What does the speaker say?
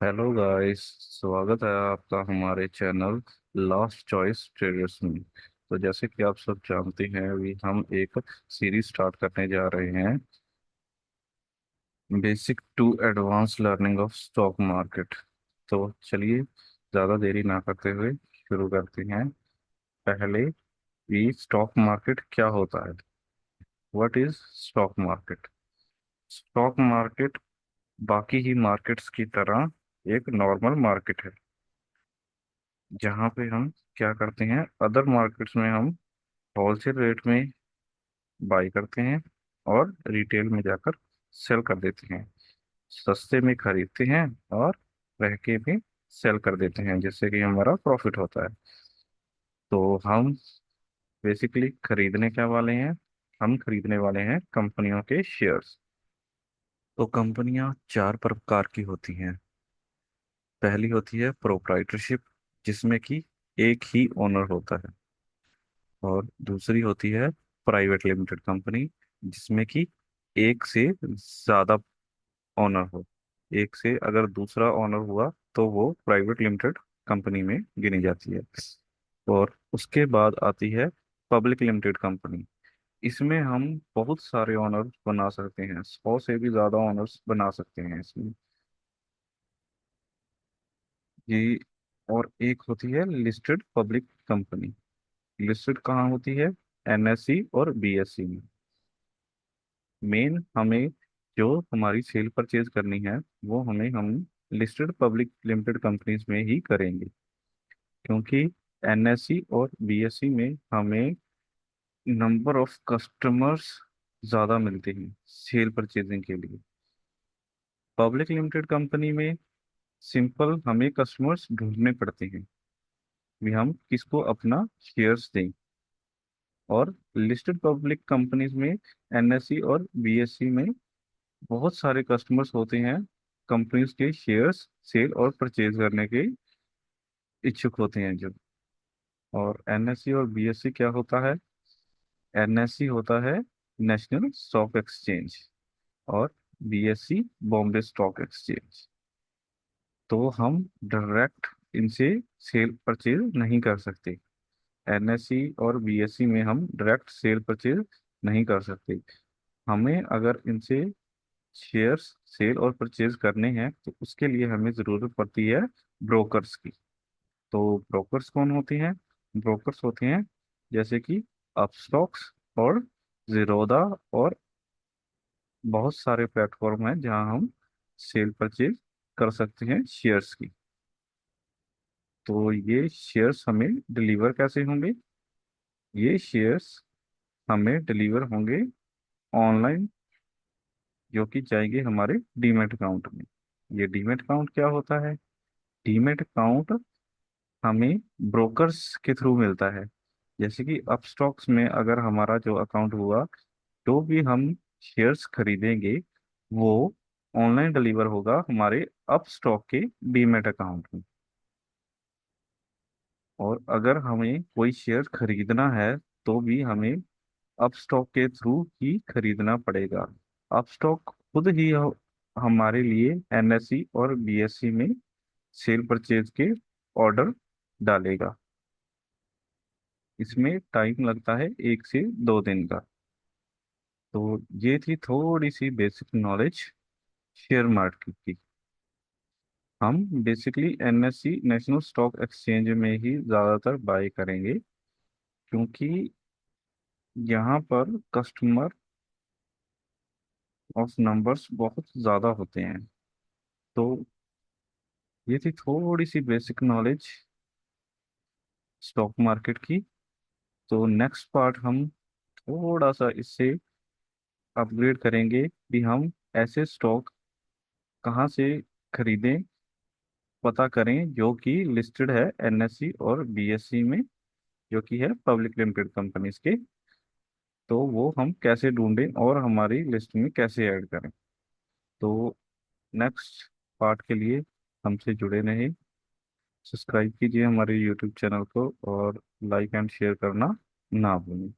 Hello guys. स्वागत है आपका हमारे चैनल लास्ट चॉइस ट्रेडर्स में। तो जैसे कि आप सब जानते हैं, अभी हम एक सीरीज स्टार्ट करने जा रहे हैं, basic to advance learning of stock market. तो चलिए, ज़्यादा देरी ना करते हुए शुरू करते हैं। पहले भी स्टॉक मार्केट क्या होता है? What is stock market? Stock market बाकी ही मार्केट्स की तरह एक नॉर्मल मार्केट है, जहाँ पे हम क्या करते हैं, अदर मार्केट्स में हम होलसेल रेट में बाई करते हैं और रिटेल में जाकर सेल कर देते हैं। सस्ते में खरीदते हैं और रह के भी सेल कर देते हैं, जिससे कि हमारा प्रॉफिट होता है। तो हम बेसिकली खरीदने क्या वाले हैं? हम खरीदने वाले हैं कंपनियों के शेयर्स। तो कंपनियां चार प्रकार की होती हैं। पहली होती है प्रोप्राइटरशिप, जिसमें कि एक ही ओनर होता है। और दूसरी होती है प्राइवेट लिमिटेड कंपनी, जिसमें कि एक से ज्यादा ओनर हो। एक से अगर दूसरा ओनर हुआ तो वो प्राइवेट लिमिटेड कंपनी में गिनी जाती है। और उसके बाद आती है पब्लिक लिमिटेड कंपनी। इसमें हम बहुत सारे ओनर्स बना सकते हैं, 100 से भी ज्यादा ओनर्स बना सकते हैं इसमें। ये और एक होती है लिस्टेड पब्लिक कंपनी। लिस्टेड कहाँ होती है? एनएससी और बीएससी में। मेन हमें जो हमारी सेल परचेज करनी है, वो हम लिस्टेड पब्लिक लिमिटेड कंपनीज में ही करेंगे, क्योंकि एनएससी और बीएससी में हमें नंबर ऑफ कस्टमर्स ज़्यादा मिलते हैं सेल परचेजिंग के लिए। पब्लिक लिमिटेड कंपनी में सिंपल हमें कस्टमर्स ढूंढने पड़ते हैं भी हम किसको अपना शेयर्स दें। और लिस्टेड पब्लिक कंपनीज में, एनएससी और बीएससी में, बहुत सारे कस्टमर्स होते हैं कंपनीज के शेयर्स सेल और परचेज करने के इच्छुक होते हैं जो। और एनएससी और बीएससी क्या होता है? एनएससी होता है नेशनल स्टॉक एक्सचेंज, और बीएससी बॉम्बे स्टॉक एक्सचेंज। तो हम डायरेक्ट इनसे सेल परचेज नहीं कर सकते। एनएससी और बीएससी में हम डायरेक्ट सेल परचेज नहीं कर सकते। हमें अगर इनसे शेयर्स सेल और परचेज करने हैं तो उसके लिए हमें ज़रूरत पड़ती है ब्रोकर्स की। तो ब्रोकर्स कौन होते हैं? ब्रोकर्स होते हैं जैसे कि अपस्टॉक्स और जीरोधा, और बहुत सारे प्लेटफॉर्म हैं जहां हम सेल परचेज कर सकते हैं शेयर्स की। तो ये शेयर्स हमें डिलीवर कैसे होंगे? ये शेयर्स हमें डिलीवर होंगे ऑनलाइन, जो कि जाएंगे हमारे डीमेट अकाउंट में। ये डीमेट अकाउंट क्या होता है? डीमेट अकाउंट हमें ब्रोकर्स के थ्रू मिलता है। जैसे कि अपस्टॉक्स में अगर हमारा जो अकाउंट हुआ, जो भी हम शेयर्स खरीदेंगे वो ऑनलाइन डिलीवर होगा हमारे अपस्टॉक के डीमेट अकाउंट में। और अगर हमें कोई शेयर खरीदना है तो भी हमें अपस्टॉक के थ्रू ही खरीदना पड़ेगा। अपस्टॉक खुद ही हमारे लिए एनएससी और बीएससी में सेल परचेज के ऑर्डर डालेगा। इसमें टाइम लगता है 1 से 2 दिन का। तो ये थी थोड़ी सी बेसिक नॉलेज शेयर मार्केट की। हम basically NSC national stock exchange में ही ज़्यादातर बाय करेंगे, क्योंकि यहाँ पर कस्टमर ऑफ नंबर्स बहुत ज़्यादा होते हैं। तो ये थी थोड़ी सी बेसिक नॉलेज स्टॉक मार्केट की। तो नेक्स्ट पार्ट हम थोड़ा सा इससे अपग्रेड करेंगे कि हम ऐसे स्टॉक कहाँ से खरीदें, पता करें, जो कि लिस्टेड है एनएससी और बीएससी में, जो कि है पब्लिक लिमिटेड कंपनीज के। तो वो हम कैसे ढूंढें और हमारी लिस्ट में कैसे ऐड करें। तो नेक्स्ट पार्ट के लिए हमसे जुड़े रहें। सब्सक्राइब कीजिए हमारे यूट्यूब चैनल को और लाइक एंड शेयर करना ना भूलें।